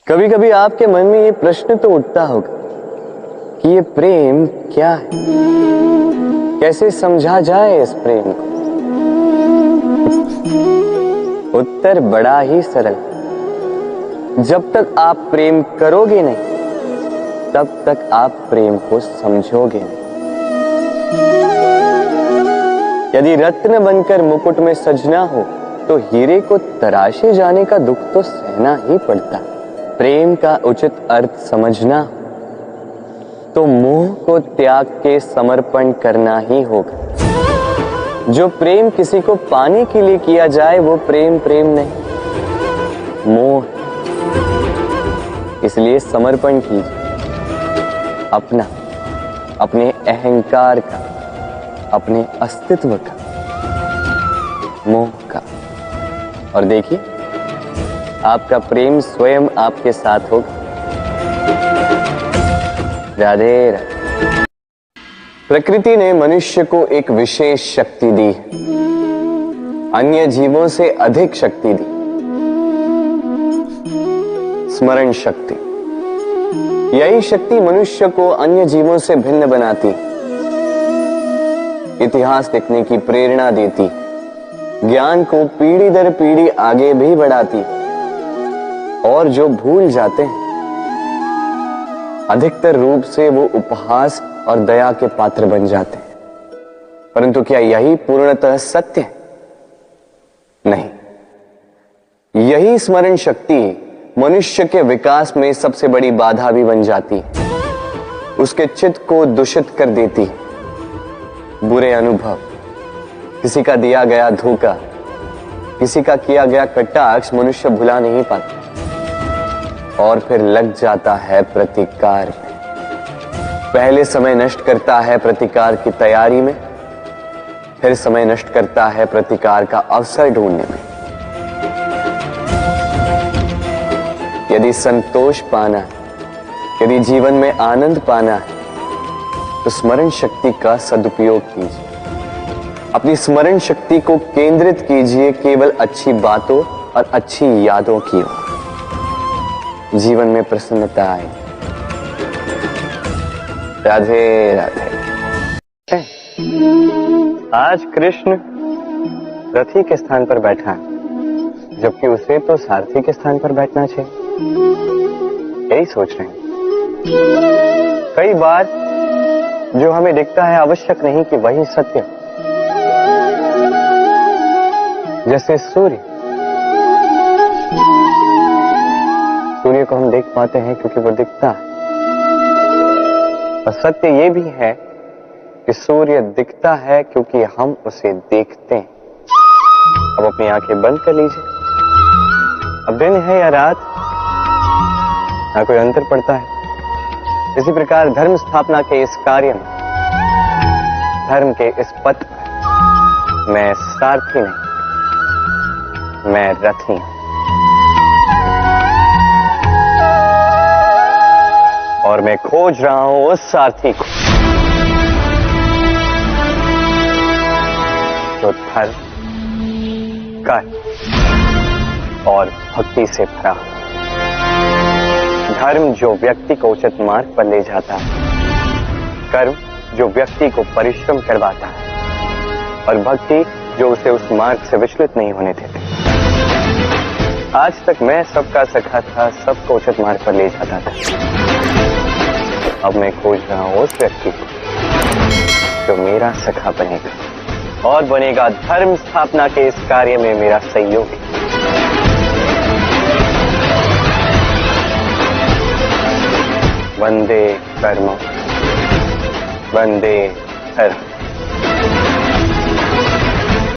कभी कभी आपके मन में ये प्रश्न तो उठता होगा कि ये प्रेम क्या है, कैसे समझा जाए इस प्रेम को। उत्तर बड़ा ही सरल, जब तक आप प्रेम करोगे नहीं तब तक आप प्रेम को समझोगे नहीं। यदि रत्न बनकर मुकुट में सजना हो तो हीरे को तराशे जाने का दुख तो सहना ही पड़ता। प्रेम का उचित अर्थ समझना तो मोह को त्याग के समर्पण करना ही होगा। जो प्रेम किसी को पाने के लिए किया जाए वो प्रेम प्रेम नहीं, मोह। इसलिए समर्पण कीजिए अपना, अपने अहंकार का, अपने अस्तित्व का, मोह का, और देखिए आपका प्रेम स्वयं आपके साथ होगा। राधे राधे। प्रकृति ने मनुष्य को एक विशेष शक्ति दी, अन्य जीवों से अधिक शक्ति दी, स्मरण शक्ति। यही शक्ति मनुष्य को अन्य जीवों से भिन्न बनाती, इतिहास लिखने की प्रेरणा देती, ज्ञान को पीढ़ी दर पीढ़ी आगे भी बढ़ाती। और जो भूल जाते हैं अधिकतर रूप से वो उपहास और दया के पात्र बन जाते हैं। परंतु क्या यही पूर्णतः सत्य है? नहीं। यही स्मरण शक्ति मनुष्य के विकास में सबसे बड़ी बाधा भी बन जाती है, उसके चित्त को दूषित कर देती। बुरे अनुभव, किसी का दिया गया धोखा, किसी का किया गया कटाक्ष मनुष्य भुला नहीं पाता और फिर लग जाता है प्रतिकार में। पहले समय नष्ट करता है प्रतिकार की तैयारी में, फिर समय नष्ट करता है प्रतिकार का अवसर ढूंढने में। यदि संतोष पाना है, यदि जीवन में आनंद पाना है तो स्मरण शक्ति का सदुपयोग कीजिए। अपनी स्मरण शक्ति को केंद्रित कीजिए केवल अच्छी बातों और अच्छी यादों की ओर। जीवन में प्रसन्नता आए। राधे राधे। आज कृष्ण रथी के स्थान पर बैठा है, जबकि उसे तो सारथी के स्थान पर बैठना चाहिए। यही सोच रहे हैं। कई बार जो हमें दिखता है आवश्यक नहीं कि वही सत्य। जैसे सूर्य को हम देख पाते हैं क्योंकि वो दिखता है, और सत्य ये भी है कि सूर्य दिखता है क्योंकि हम उसे देखते हैं। अब अपनी आंखें बंद कर लीजिए। अब दिन है या रात, ना कोई अंतर पड़ता है। इसी प्रकार धर्म स्थापना के इस कार्य में, धर्म के इस पथ पर मैं सारथी नहीं, मैं रथी हूं। और मैं खोज रहा हूं उस सारथी को जो धर्म, कर्म और भक्ति से भरा हो। धर्म जो व्यक्ति को उचित मार्ग पर ले जाता है, कर्म जो व्यक्ति को परिश्रम करवाता है, और भक्ति जो उसे उस मार्ग से विचलित नहीं होने देती। आज तक मैं सबका सखा था, सबको उचित मार्ग पर ले जाता था। अब मैं खोज रहा हूं उस व्यक्ति को जो मेरा सखा बनेगा और बनेगा धर्म स्थापना के इस कार्य में मेरा सहयोगी। वंदे कर्म, वंदे धर्म।